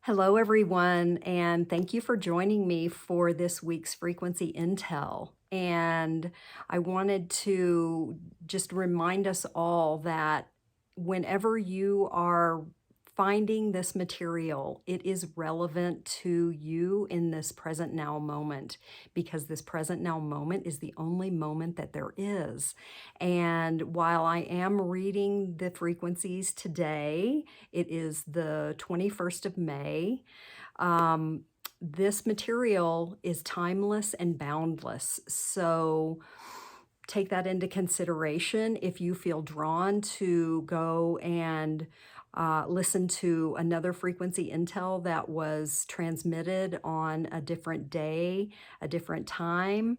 Hello, everyone, and thank you for joining me for this week's Frequency Intel. And I wanted to just remind us all that whenever you are finding this material, it is relevant to you in this present now moment, because this present now moment is the only moment that there is. And while I am reading the frequencies today, it is the 21st of May. Um, this material is timeless and boundless. So take that into consideration if you feel drawn to go and listen to another frequency intel that was transmitted on a different day, a different time.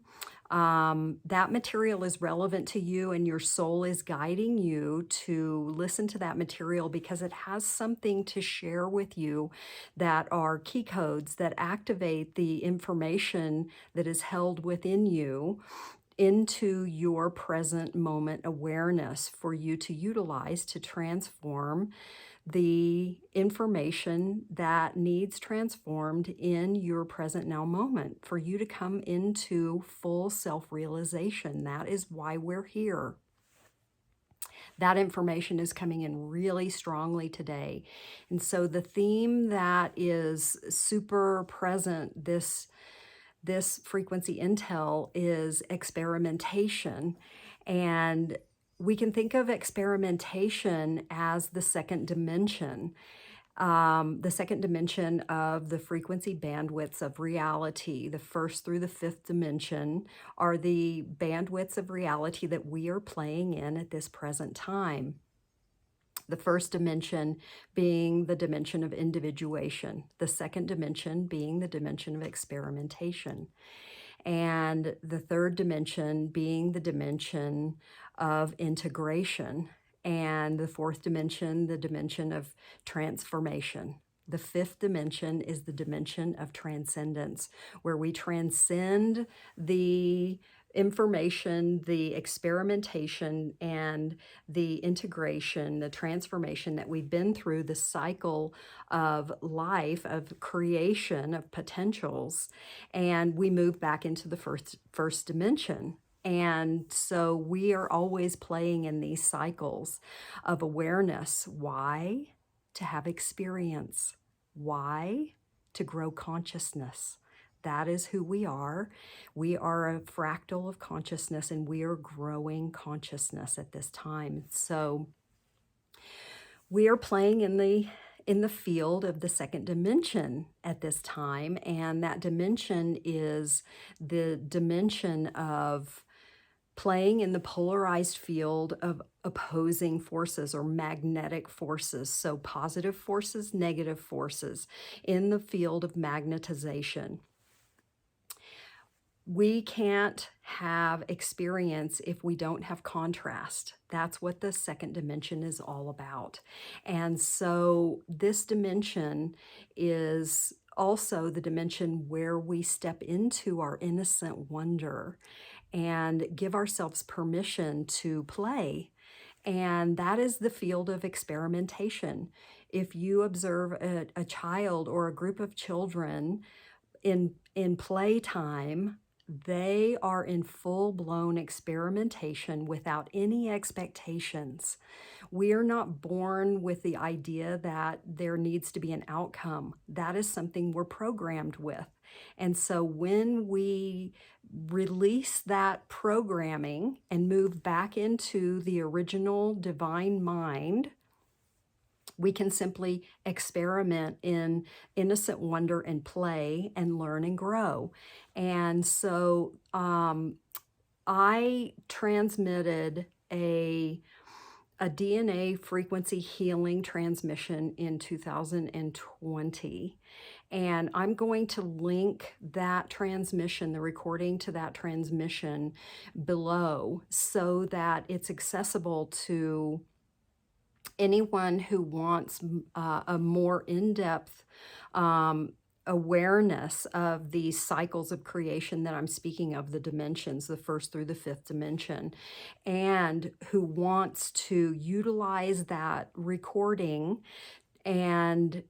That material is relevant to you, and your soul is guiding you to listen to that material because it has something to share with you that are key codes that activate the information that is held within you into your present moment awareness for you to utilize to transform the information that needs transformed in your present now moment for you to come into full self-realization. That is why we're here. That information is coming in really strongly today. And so the theme that is super present this frequency intel is experimentation. And we can think of experimentation as the second dimension of the frequency bandwidths of reality. The first through the fifth dimension are the bandwidths of reality that we are playing in at this present time. The first dimension being the dimension of individuation, the second dimension being the dimension of experimentation, and the third dimension being the dimension of integration, and the fourth dimension, the dimension of transformation. The fifth dimension is the dimension of transcendence, where we transcend the information, the experimentation, and the integration, the transformation that we've been through, the cycle of life, of creation, of potentials, and we move back into the first dimension. And so we are always playing in these cycles of awareness. Why? To have experience. Why? To grow consciousness. That is who we are. We are a fractal of consciousness, and we are growing consciousness at this time. So we are playing in the field of the second dimension at this time, and that dimension is the dimension of playing in the polarized field of opposing forces or magnetic forces. So positive forces, negative forces in the field of magnetization. We can't have experience if we don't have contrast. That's what the second dimension is all about. And so this dimension is also the dimension where we step into our innocent wonder and give ourselves permission to play. And that is the field of experimentation. If you observe a child or a group of children in playtime, they are in full-blown experimentation without any expectations. We are not born with the idea that there needs to be an outcome. That is something we're programmed with. And so when we release that programming and move back into the original divine mind, we can simply experiment in innocent wonder and play and learn and grow. And so I transmitted a DNA frequency healing transmission in 2020. And I'm going to link that transmission, the recording to that transmission below so that it's accessible to anyone who wants a more in-depth awareness of these cycles of creation that I'm speaking of, the dimensions, the first through the fifth dimension, and who wants to utilize that recording and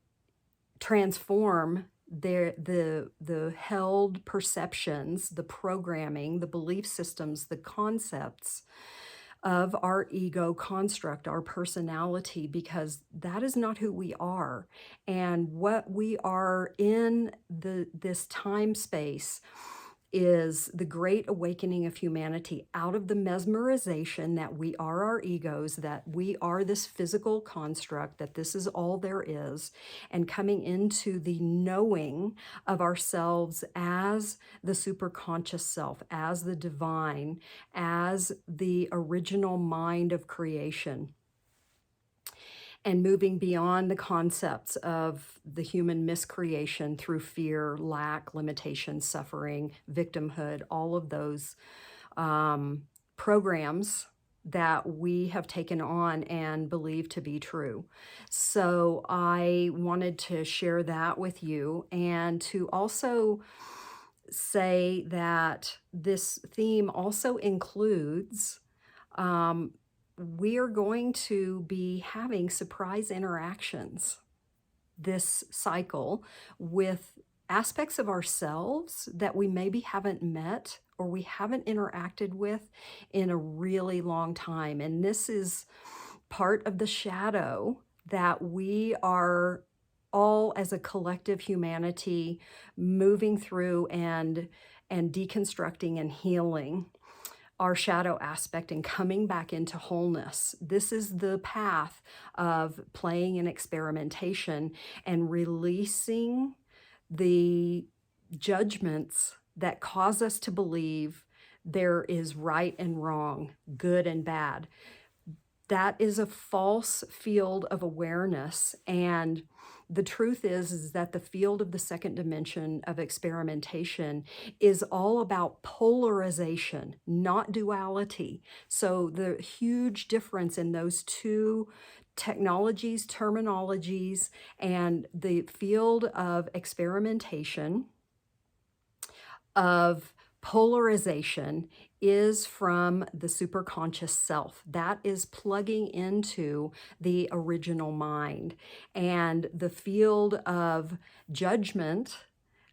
transform the held perceptions, the programming, the belief systems, the concepts of our ego construct, our personality, because that is not who we are. And what we are in this time space is the great awakening of humanity out of the mesmerization that we are our egos, that we are this physical construct, that this is all there is, and coming into the knowing of ourselves as the superconscious self, as the divine, as the original mind of creation, and moving beyond the concepts of the human miscreation through fear, lack, limitation, suffering, victimhood, all of those programs that we have taken on and believe to be true. So I wanted to share that with you, and to also say that this theme also includes we are going to be having surprise interactions this cycle with aspects of ourselves that we maybe haven't met or we haven't interacted with in a really long time. And this is part of the shadow that we are all as a collective humanity moving through and deconstructing and healing our shadow aspect and coming back into wholeness. This is the path of playing in experimentation and releasing the judgments that cause us to believe there is right and wrong, good and bad. That is a false field of awareness. And the truth is that the field of the second dimension of experimentation is all about polarization, not duality. So the huge difference in those two technologies, terminologies, and the field of experimentation, of polarization, is from the superconscious self. That is plugging into the original mind. And the field of judgment,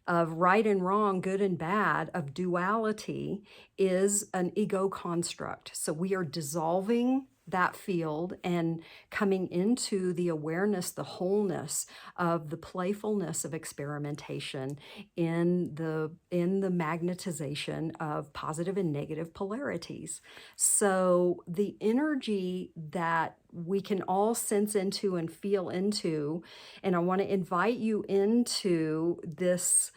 of right and wrong, good and bad, of duality, is an ego construct. So we are dissolving that field and coming into the awareness, the wholeness of the playfulness of experimentation in the magnetization of positive and negative polarities. So the energy that we can all sense into and feel into, and I want to invite you into this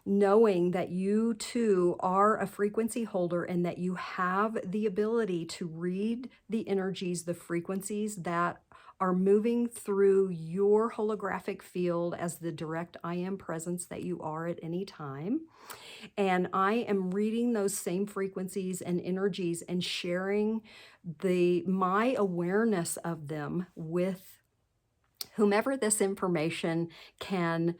knowing that you too are a frequency holder and that you have the ability to read the energies, the frequencies that are moving through your holographic field as the direct I am presence that you are at any time. And I am reading those same frequencies and energies and sharing my awareness of them with whomever this information can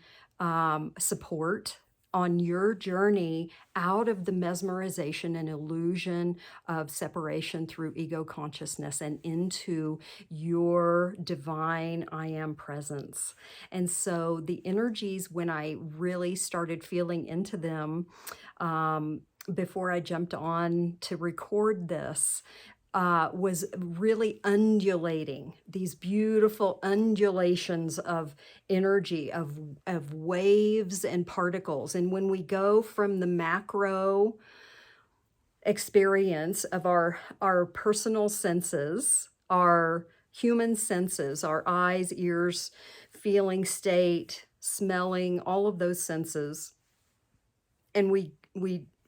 support on your journey out of the mesmerization and illusion of separation through ego consciousness and into your divine I am presence. And so the energies, when I really started feeling into them, before I jumped on to record this, was really undulating, these beautiful undulations of energy, of waves and particles. And when we go from the macro experience of our personal senses, our human senses, our eyes, ears, feeling state, smelling, all of those senses, and we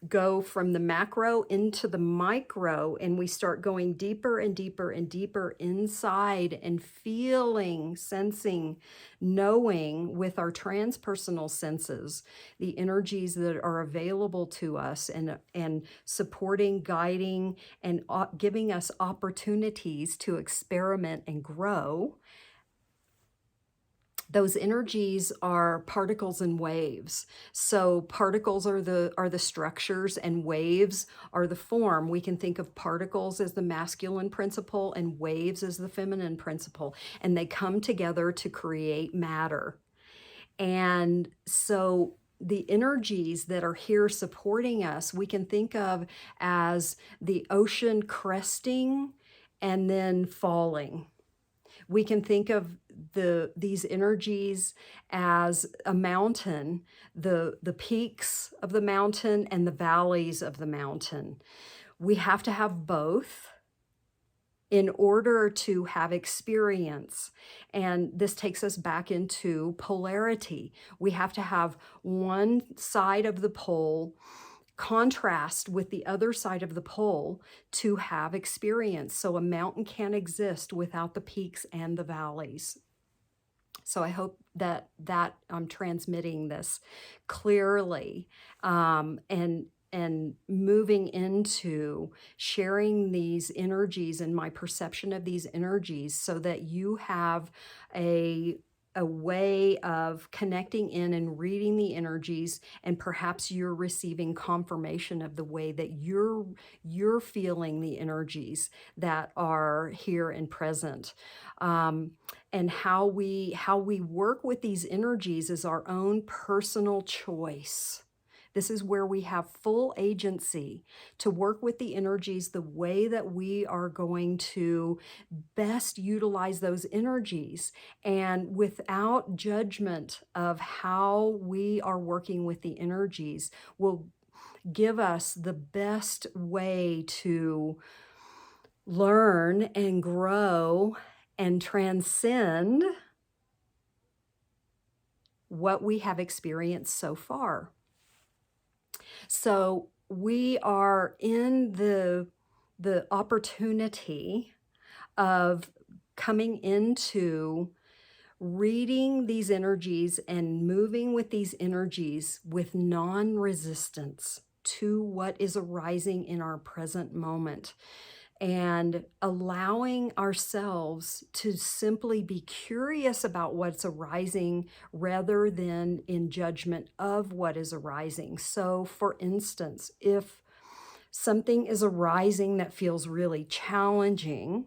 go from the macro into the micro, and we start going deeper and deeper and deeper inside and feeling, sensing, knowing with our transpersonal senses the energies that are available to us, and supporting, guiding, and giving us opportunities to experiment and grow. Those energies are particles and waves. So particles are the structures, and waves are the form. We can think of particles as the masculine principle and waves as the feminine principle, and they come together to create matter. And so the energies that are here supporting us, we can think of as the ocean cresting and then falling. We can think of these energies as a mountain, the peaks of the mountain and the valleys of the mountain. We have to have both in order to have experience. And this takes us back into polarity. We have to have one side of the pole contrast with the other side of the pole to have experience. So a mountain can't exist without the peaks and the valleys. So I hope that I'm transmitting this clearly, and moving into sharing these energies and my perception of these energies so that you have a way of connecting in and reading the energies, and perhaps you're receiving confirmation of the way that you're feeling the energies that are here and present. And how we work with these energies is our own personal choice. This is where we have full agency to work with the energies the way that we are going to best utilize those energies, and without judgment of how we are working with the energies will give us the best way to learn and grow and transcend what we have experienced so far. So we are in the opportunity of coming into reading these energies and moving with these energies with non-resistance to what is arising in our present moment, and allowing ourselves to simply be curious about what's arising rather than in judgment of what is arising. So, for instance, if something is arising that feels really challenging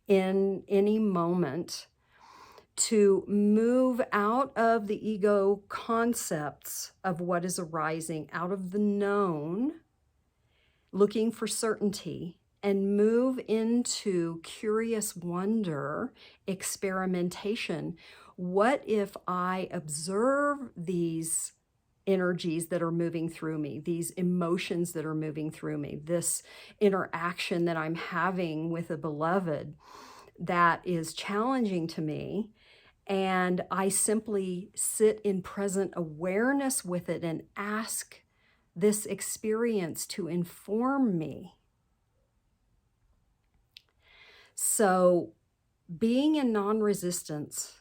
in any moment, to move out of the ego concepts of what is arising, out of the known, looking for certainty, and move into curious wonder, experimentation. What if I observe these energies that are moving through me, these emotions that are moving through me, this interaction that I'm having with a beloved that is challenging to me, and I simply sit in present awareness with it and ask this experience to inform me. So being in non-resistance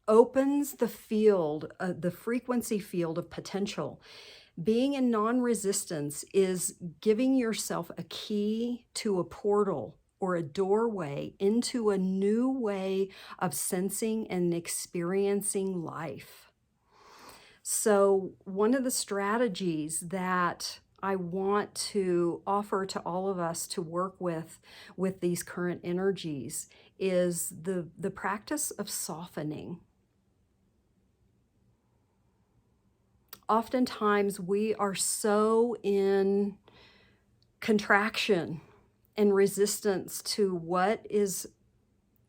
opens the field, the frequency field of potential. Being in non-resistance is giving yourself a key to a portal or a doorway into a new way of sensing and experiencing life. So one of the strategies that I want to offer to all of us to work with these current energies is the practice of softening. Oftentimes we are so in contraction and resistance to what is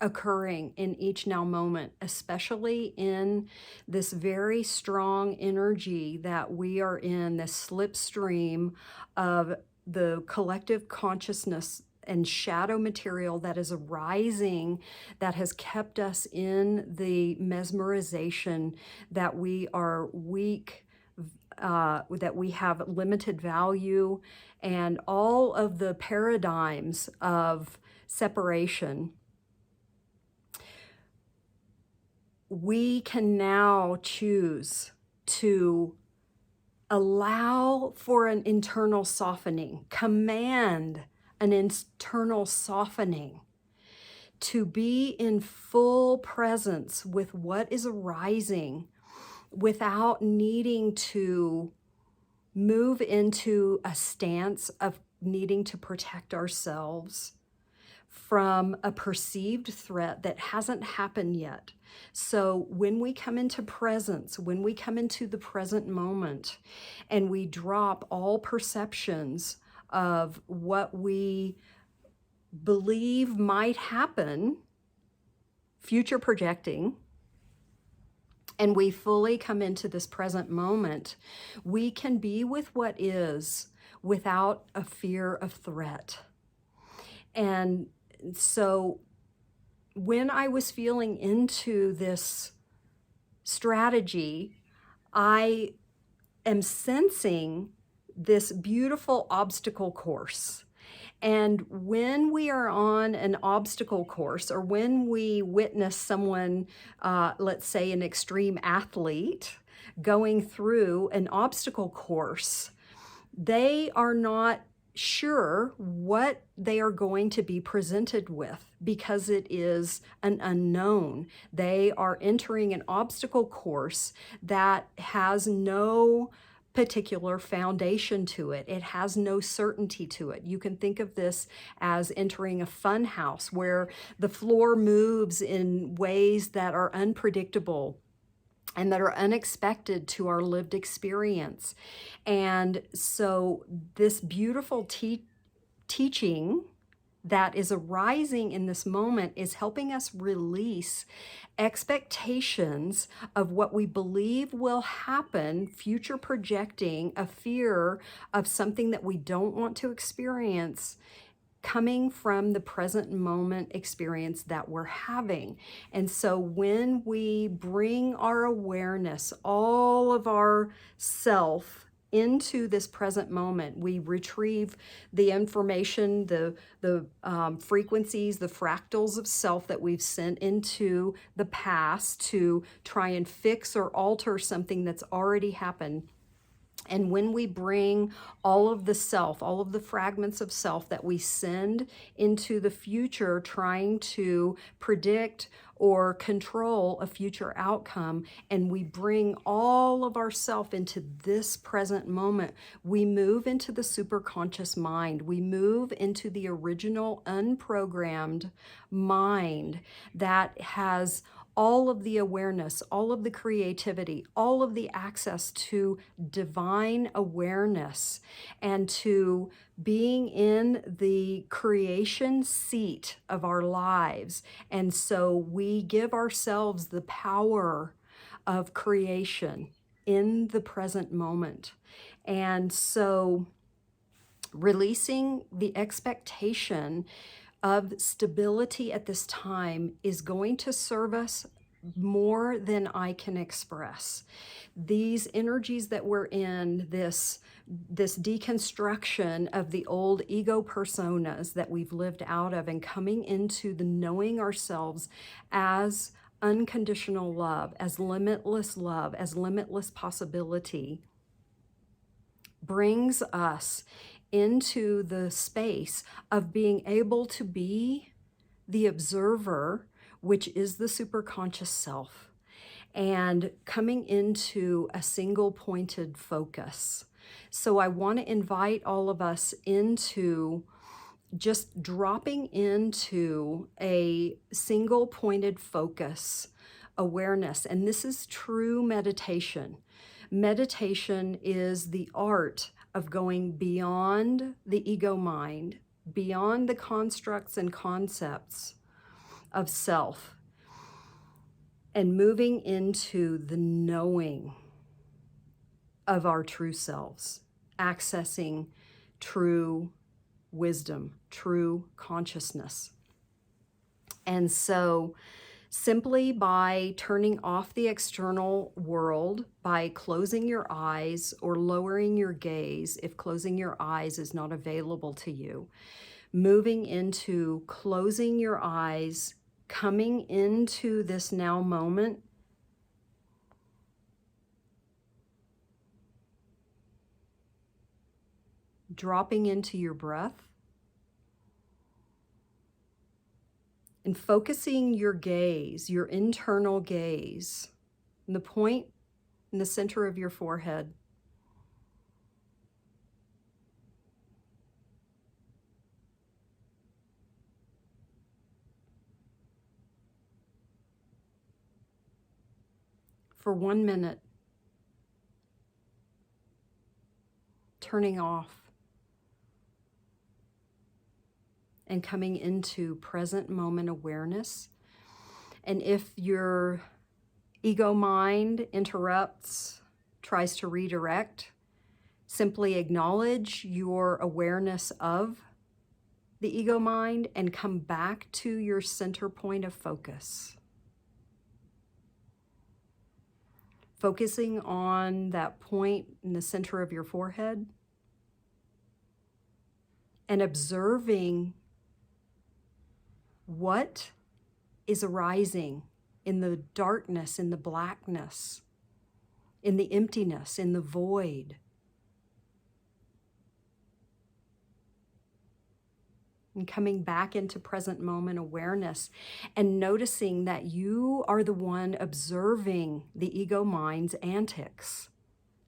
occurring in each now moment, especially in this very strong energy that we are in, this slipstream of the collective consciousness and shadow material that is arising, that has kept us in the mesmerization that we are weak, that we have limited value, and all of the paradigms of separation. We can now choose to allow for an internal softening, command an internal softening, to be in full presence with what is arising without needing to move into a stance of needing to protect ourselves from a perceived threat that hasn't happened yet. So when we come into presence, when we come into the present moment, and we drop all perceptions of what we believe might happen, future projecting, and we fully come into this present moment, we can be with what is without a fear of threat. And so when I was feeling into this strategy, I am sensing this beautiful obstacle course. And when we are on an obstacle course, or when we witness someone, let's say an extreme athlete, going through an obstacle course, they are not sure what they are going to be presented with because it is an unknown. They are entering an obstacle course that has no particular foundation to it. It has no certainty to it. You can think of this as entering a fun house where the floor moves in ways that are unpredictable and that are unexpected to our lived experience. And so this beautiful teaching that is arising in this moment is helping us release expectations of what we believe will happen, future projecting a fear of something that we don't want to experience, coming from the present moment experience that we're having. And so when we bring our awareness, all of our self, into this present moment, we retrieve the information, the frequencies, the fractals of self that we've sent into the past to try and fix or alter something that's already happened. And when we bring all of the self, all of the fragments of self that we send into the future, trying to predict or control a future outcome, and we bring all of ourself into this present moment, we move into the superconscious mind. We move into the original unprogrammed mind that has all of the awareness, all of the creativity, all of the access to divine awareness and to being in the creation seat of our lives. And so we give ourselves the power of creation in the present moment. And so releasing the expectation of stability at this time is going to serve us more than I can express. These energies that we're in, this deconstruction of the old ego personas that we've lived out of and coming into the knowing ourselves as unconditional love, as limitless possibility, brings us into the space of being able to be the observer, which is the superconscious self, and coming into a single pointed focus. So I want to invite all of us into just dropping into a single pointed focus awareness. And this is true meditation. Meditation is the art of going beyond the ego mind, beyond the constructs and concepts of self, and moving into the knowing of our true selves, accessing true wisdom, true consciousness. And so simply by turning off the external world, by closing your eyes or lowering your gaze, if closing your eyes is not available to you, moving into closing your eyes, coming into this now moment, dropping into your breath, and focusing your gaze, your internal gaze, in the point in the center of your forehead. for 1 minute, turning off and coming into present moment awareness. And if your ego mind interrupts, tries to redirect, simply acknowledge your awareness of the ego mind and come back to your center point of focus. Focusing on that point in the center of your forehead and observing what is arising in the darkness, in the blackness, in the emptiness, in the void. And coming back into present moment awareness and noticing that you are the one observing the ego mind's antics.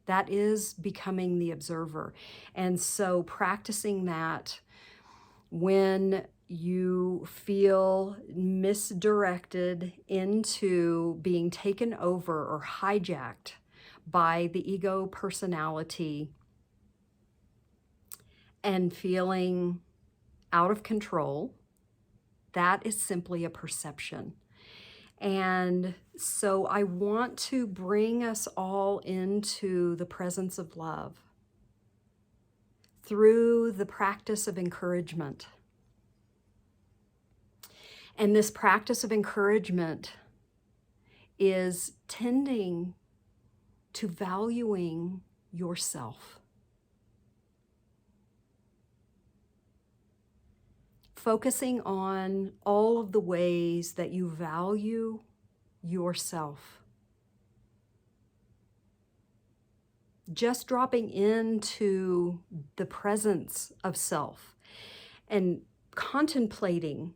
That is becoming the observer. And so practicing that when you feel misdirected into being taken over or hijacked by the ego personality and feeling out of control, that is simply a perception. And so I want to bring us all into the presence of love through the practice of encouragement. And this practice of encouragement is tending to valuing yourself. Focusing on all of the ways that you value yourself. Just dropping into the presence of self and contemplating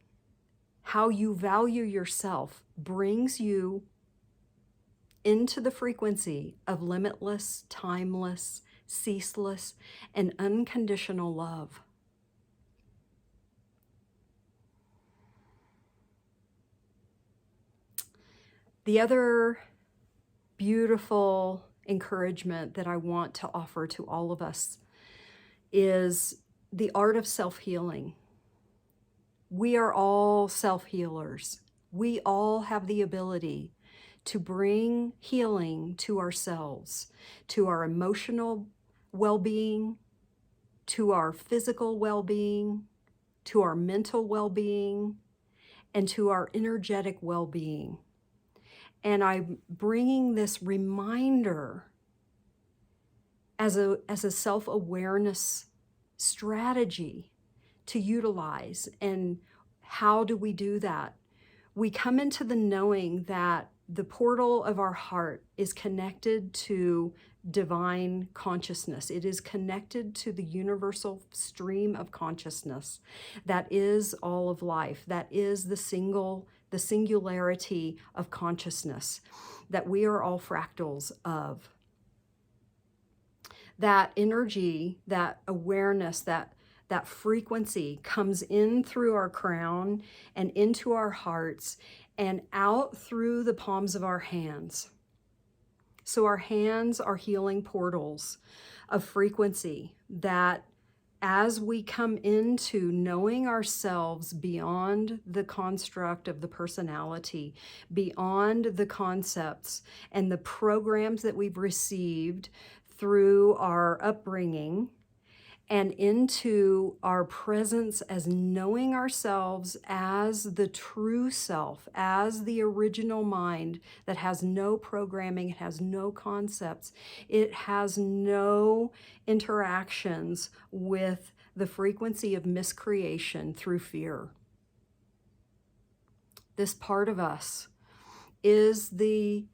how you value yourself brings you into the frequency of limitless, timeless, ceaseless, and unconditional love. The other beautiful encouragement that I want to offer to all of us is the art of self-healing. We are all self-healers. We all have the ability to bring healing to ourselves, to our emotional well-being, to our physical well-being, to our mental well-being, and to our energetic well-being. And I'm bringing this reminder as a self-awareness strategy to utilize. And how do we do that? We come into the knowing that the portal of our heart is connected to divine consciousness. It is connected to the universal stream of consciousness that is all of life, that is the singularity of consciousness, that we are all fractals of. That energy, that awareness, that frequency comes in through our crown and into our hearts and out through the palms of our hands. So our hands are healing portals of frequency that, as we come into knowing ourselves beyond the construct of the personality, beyond the concepts and the programs that we've received through our upbringing, and into our presence as knowing ourselves as the true self, as the original mind that has no programming, it has no concepts, it has no interactions with the frequency of miscreation through fear. This part of us is the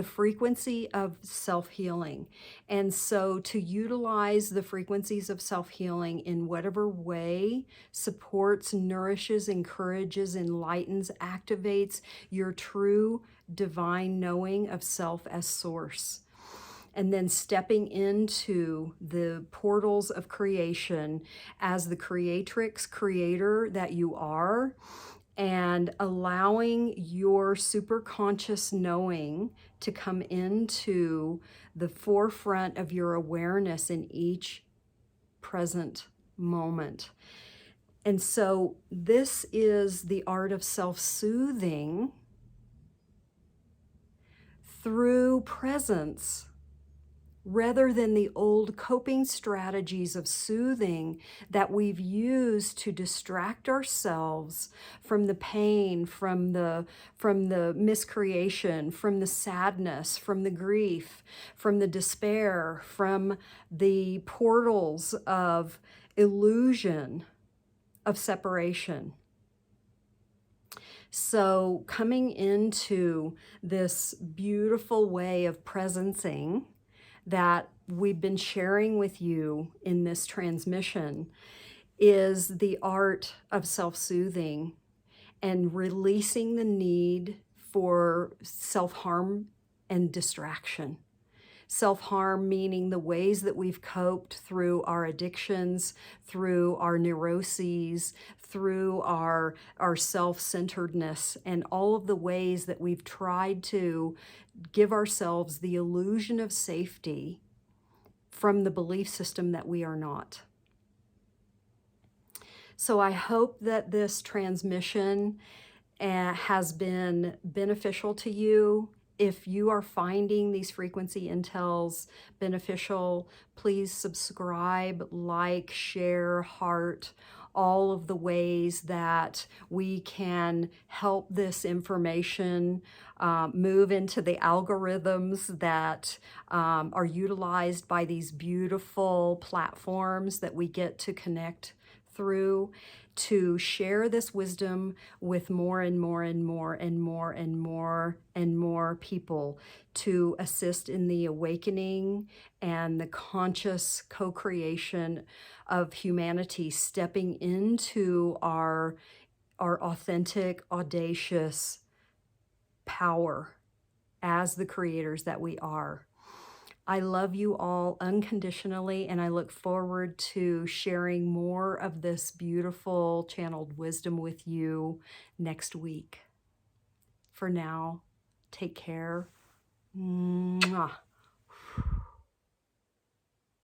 frequency of self-healing. And so to utilize the frequencies of self-healing in whatever way supports, nourishes, encourages, enlightens, activates your true divine knowing of self as source. And then stepping into the portals of creation as the creatrix, creator that you are, and allowing your superconscious knowing to come into the forefront of your awareness in each present moment. And so this is the art of self-soothing through presence, rather than the old coping strategies of soothing that we've used to distract ourselves from the pain, from the miscreation, from the sadness, from the grief, from the despair, from the portals of illusion, of separation. So coming into this beautiful way of presencing that we've been sharing with you in this transmission is the art of self-soothing and releasing the need for self-harm and distraction. Self-harm meaning the ways that we've coped through our addictions, through our neuroses, through our self-centeredness, and all of the ways that we've tried to give ourselves the illusion of safety from the belief system that we are not. So I hope that this transmission has been beneficial to you. If you are finding these frequency intels beneficial, please subscribe, like, share, heart, all of the ways that we can help this information move into the algorithms that are utilized by these beautiful platforms that we get to connect through, to share this wisdom with more and more and more and more and more and more people, to assist in the awakening and the conscious co-creation of humanity stepping into our authentic, audacious power as the creators that we are. I love you all unconditionally, and I look forward to sharing more of this beautiful channeled wisdom with you next week. For now, take care. Mwah.